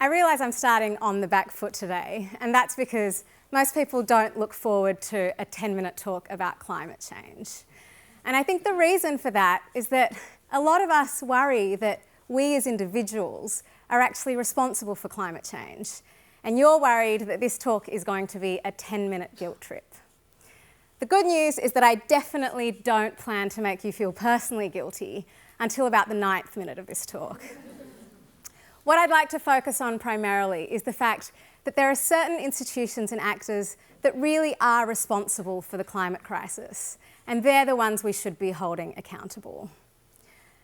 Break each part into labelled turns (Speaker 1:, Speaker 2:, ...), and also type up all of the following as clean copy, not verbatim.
Speaker 1: I realise I'm starting on the back foot today, and that's because most people don't look forward to a 10-minute talk about climate change. And I think the reason for that is that a lot of us worry that we as individuals are actually responsible for climate change. And you're worried that this talk is going to be a 10-minute guilt trip. The good news is that I definitely don't plan to make you feel personally guilty until about the 9th minute of this talk. What I'd like to focus on primarily is the fact that there are certain institutions and actors that really are responsible for the climate crisis, and they're the ones we should be holding accountable.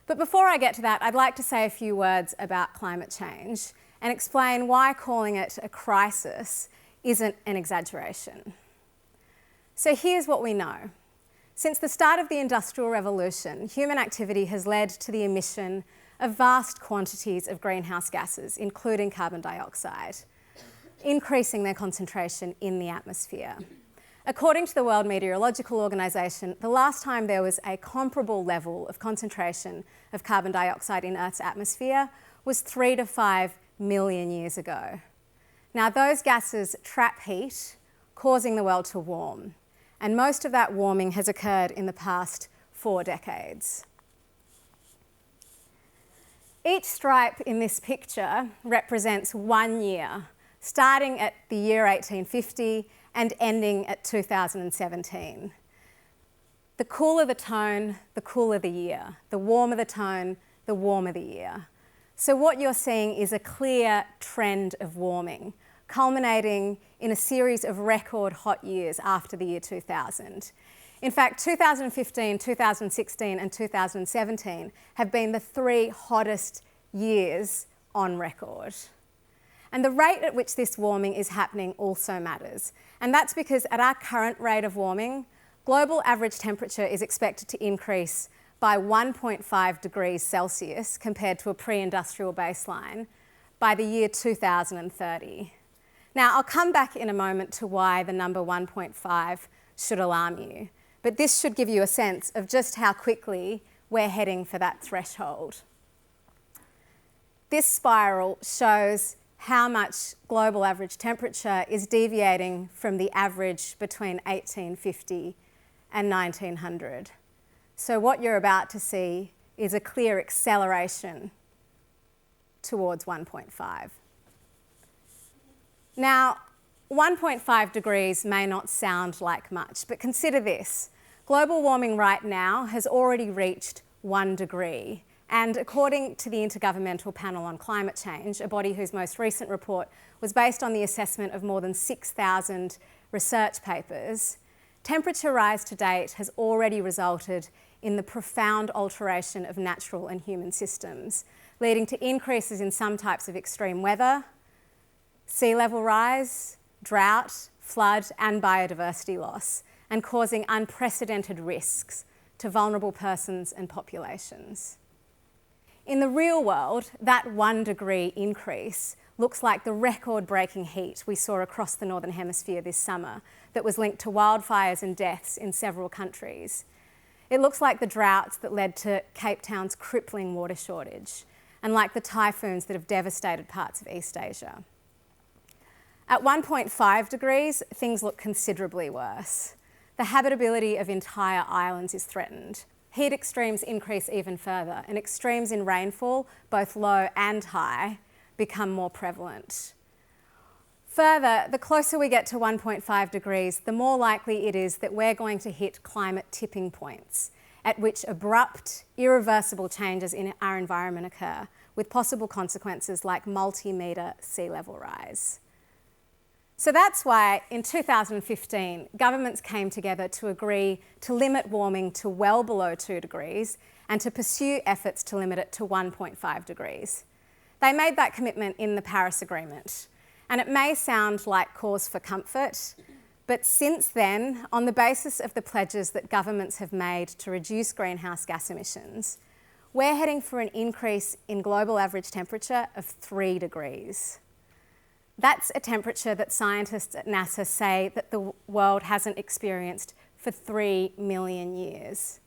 Speaker 1: But before I get to that, I'd like to say a few words about climate change and explain why calling it a crisis isn't an exaggeration. So here's what we know. Since the start of the Industrial Revolution, human activity has led to the emission of vast quantities of greenhouse gases, including carbon dioxide, increasing their concentration in the atmosphere. According to the World Meteorological Organization, the last time there was a comparable level of concentration of carbon dioxide in Earth's atmosphere was 3 to 5 million years ago. Now, those gases trap heat, causing the world to warm, and most of that warming has occurred in the past 4 decades. Each stripe in this picture represents 1 year, starting at the year 1850 and ending at 2017. The cooler the tone, the cooler the year. The warmer the tone, the warmer the year. So what you're seeing is a clear trend of warming, culminating in a series of record hot years after the year 2000. In fact, 2015, 2016 and 2017 have been the 3 hottest years on record. And the rate at which this warming is happening also matters. And that's because at our current rate of warming, global average temperature is expected to increase by 1.5 degrees Celsius compared to a pre-industrial baseline by the year 2030. Now, I'll come back in a moment to why the number 1.5 should alarm you. But this should give you a sense of just how quickly we're heading for that threshold. This spiral shows how much global average temperature is deviating from the average between 1850 and 1900. So what you're about to see is a clear acceleration towards 1.5. Now, 1.5 degrees may not sound like much, but consider this. Global warming right now has already reached 1 degree. And according to the Intergovernmental Panel on Climate Change, a body whose most recent report was based on the assessment of more than 6,000 research papers, temperature rise to date has already resulted in the profound alteration of natural and human systems, leading to increases in some types of extreme weather, sea level rise, drought, flood and biodiversity loss, and causing unprecedented risks to vulnerable persons and populations. In the real world, that 1 degree increase looks like the record-breaking heat we saw across the Northern Hemisphere this summer that was linked to wildfires and deaths in several countries. It looks like the droughts that led to Cape Town's crippling water shortage, and like the typhoons that have devastated parts of East Asia. At 1.5 degrees, things look considerably worse. The habitability of entire islands is threatened. Heat extremes increase even further, and extremes in rainfall, both low and high, become more prevalent. Further, the closer we get to 1.5 degrees, the more likely it is that we're going to hit climate tipping points, at which abrupt, irreversible changes in our environment occur, with possible consequences like multi-metre sea level rise. So that's why in 2015, governments came together to agree to limit warming to well below 2 degrees and to pursue efforts to limit it to 1.5 degrees. They made that commitment in the Paris Agreement, and it may sound like cause for comfort, but since then, on the basis of the pledges that governments have made to reduce greenhouse gas emissions, we're heading for an increase in global average temperature of 3 degrees. That's a temperature that scientists at NASA say that the world hasn't experienced for 3 million years.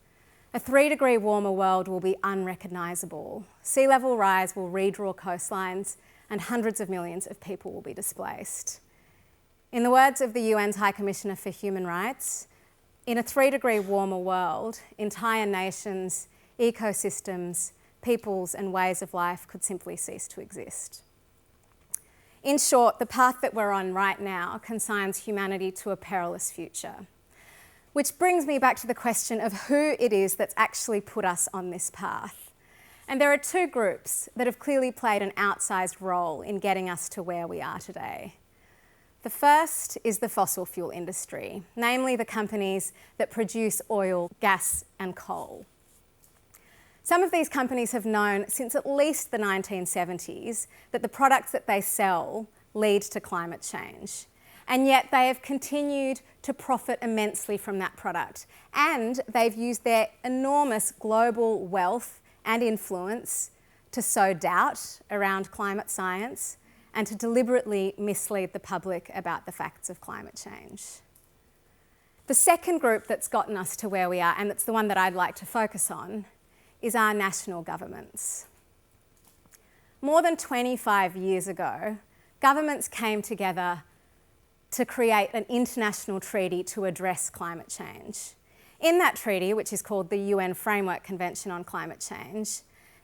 Speaker 1: A 3 degree warmer world will be unrecognisable. Sea level rise will redraw coastlines and hundreds of millions of people will be displaced. In the words of the UN's High Commissioner for Human Rights, in a 3-degree warmer world, entire nations, ecosystems, peoples and ways of life could simply cease to exist. In short, the path that we're on right now consigns humanity to a perilous future. Which brings me back to the question of who it is that's actually put us on this path. And there are two groups that have clearly played an outsized role in getting us to where we are today. The first is the fossil fuel industry, namely the companies that produce oil, gas and coal. Some of these companies have known since at least the 1970s that the products that they sell lead to climate change. And yet they have continued to profit immensely from that product. And they've used their enormous global wealth and influence to sow doubt around climate science and to deliberately mislead the public about the facts of climate change. The second group that's gotten us to where we are, and it's the one that I'd like to focus on, is our national governments. More than 25 years ago, governments came together to create an international treaty to address climate change. In that treaty, which is called the UN Framework Convention on Climate Change,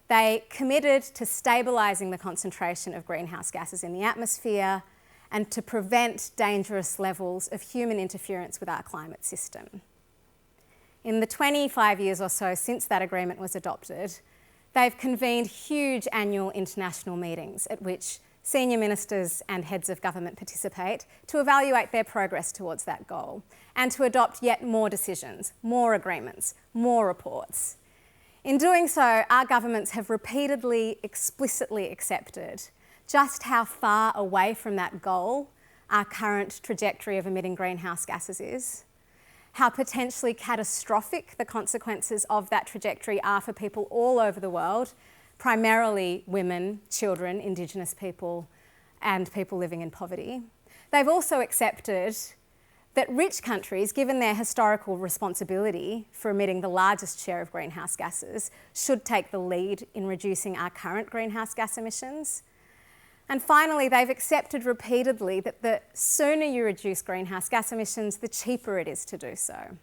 Speaker 1: they committed to stabilising the concentration of greenhouse gases in the atmosphere and to prevent dangerous levels of human interference with our climate system. In the 25 years or so since that agreement was adopted, they've convened huge annual international meetings at which senior ministers and heads of government participate to evaluate their progress towards that goal and to adopt yet more decisions, more agreements, more reports. In doing so, our governments have repeatedly, explicitly accepted just how far away from that goal our current trajectory of emitting greenhouse gases is, how potentially catastrophic the consequences of that trajectory are for people all over the world, primarily women, children, Indigenous people, and people living in poverty. They've also accepted that rich countries, given their historical responsibility for emitting the largest share of greenhouse gases, should take the lead in reducing our current greenhouse gas emissions. And finally, they've accepted repeatedly that the sooner you reduce greenhouse gas emissions, the cheaper it is to do so.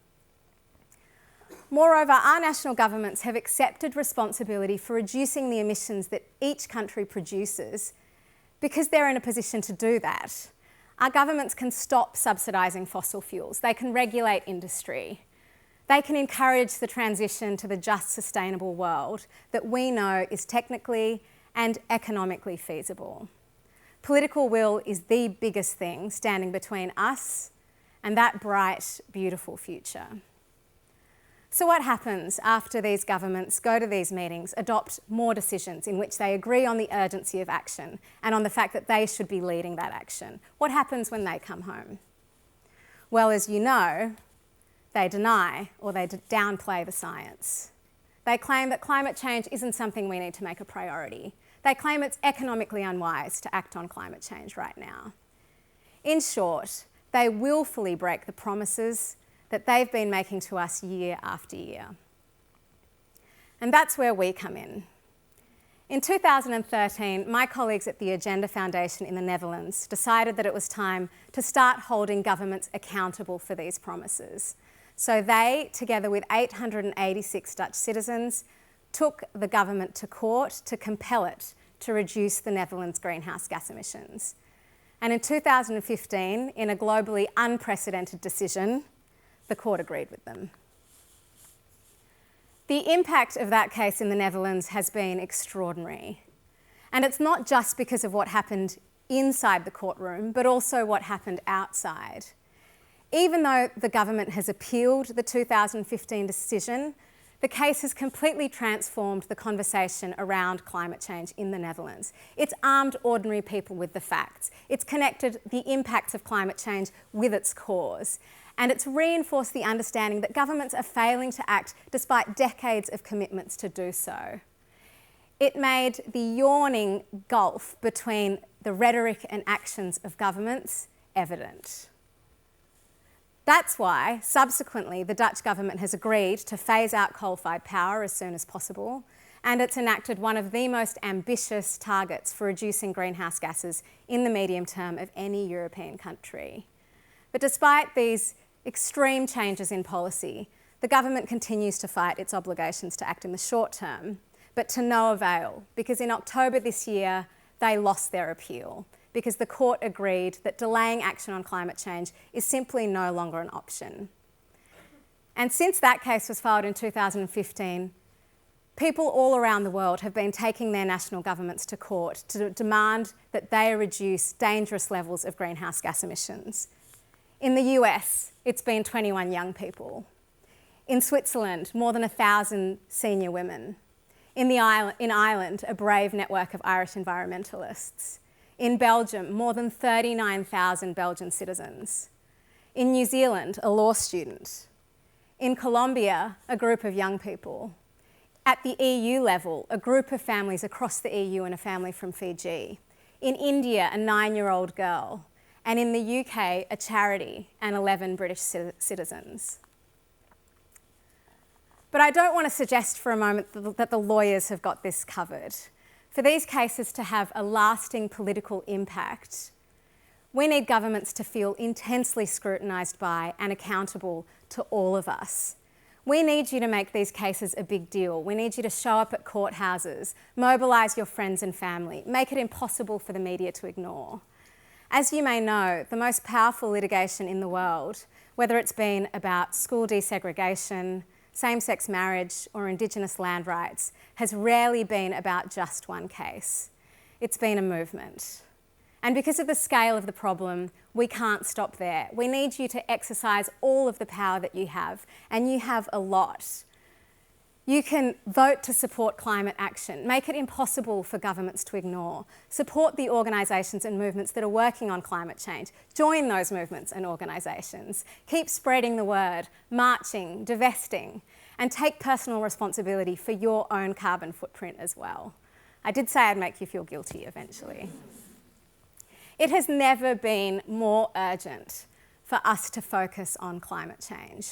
Speaker 1: Moreover, our national governments have accepted responsibility for reducing the emissions that each country produces because they're in a position to do that. Our governments can stop subsidising fossil fuels. They can regulate industry. They can encourage the transition to the just, sustainable world that we know is technically and economically feasible. Political will is the biggest thing standing between us and that bright, beautiful future. So what happens after these governments go to these meetings, adopt more decisions in which they agree on the urgency of action and on the fact that they should be leading that action? What happens when they come home? Well, as you know, they deny or they downplay the science. They claim that climate change isn't something we need to make a priority. They claim it's economically unwise to act on climate change right now. In short, they willfully break the promises that they've been making to us year after year. And that's where we come in. In 2013, my colleagues at the Urgenda Foundation in the Netherlands decided that it was time to start holding governments accountable for these promises. So they, together with 886 Dutch citizens, took the government to court to compel it to reduce the Netherlands' greenhouse gas emissions. And in 2015, in a globally unprecedented decision, the court agreed with them. The impact of that case in the Netherlands has been extraordinary. And it's not just because of what happened inside the courtroom, but also what happened outside. Even though the government has appealed the 2015 decision, the case has completely transformed the conversation around climate change in the Netherlands. It's armed ordinary people with the facts. It's connected the impacts of climate change with its cause. And it's reinforced the understanding that governments are failing to act despite decades of commitments to do so. It made the yawning gulf between the rhetoric and actions of governments evident. That's why, subsequently, the Dutch government has agreed to phase out coal-fired power as soon as possible and it's enacted one of the most ambitious targets for reducing greenhouse gases in the medium term of any European country. But despite these extreme changes in policy, the government continues to fight its obligations to act in the short term, but to no avail, because in October this year, they lost their appeal, because the court agreed that delaying action on climate change is simply no longer an option. And since that case was filed in 2015, people all around the world have been taking their national governments to court to demand that they reduce dangerous levels of greenhouse gas emissions. In the US, it's been 21 young people. In Switzerland, more than 1,000 senior women. In Ireland, a brave network of Irish environmentalists. In Belgium, more than 39,000 Belgian citizens. In New Zealand, a law student. In Colombia, a group of young people. At the EU level, a group of families across the EU and a family from Fiji. In India, a 9-year-old girl. And in the UK, a charity and 11 British citizens. But I don't want to suggest for a moment that the lawyers have got this covered. For these cases to have a lasting political impact, we need governments to feel intensely scrutinised by and accountable to all of us. We need you to make these cases a big deal. We need you to show up at courthouses, mobilise your friends and family, make it impossible for the media to ignore. As you may know, the most powerful litigation in the world, whether it's been about school desegregation, same-sex marriage or Indigenous land rights, has rarely been about just one case. It's been a movement. And because of the scale of the problem, we can't stop there. We need you to exercise all of the power that you have, and you have a lot. You can vote to support climate action, make it impossible for governments to ignore, support the organisations and movements that are working on climate change, join those movements and organisations, keep spreading the word, marching, divesting, and take personal responsibility for your own carbon footprint as well. I did say I'd make you feel guilty eventually. It has never been more urgent for us to focus on climate change.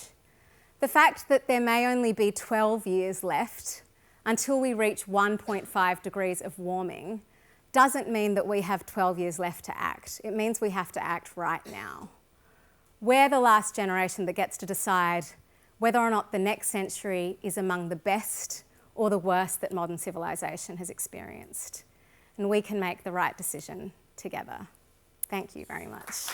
Speaker 1: The fact that there may only be 12 years left until we reach 1.5 degrees of warming doesn't mean that we have 12 years left to act. It means we have to act right now. We're the last generation that gets to decide whether or not the next century is among the best or the worst that modern civilization has experienced. And we can make the right decision together. Thank you very much.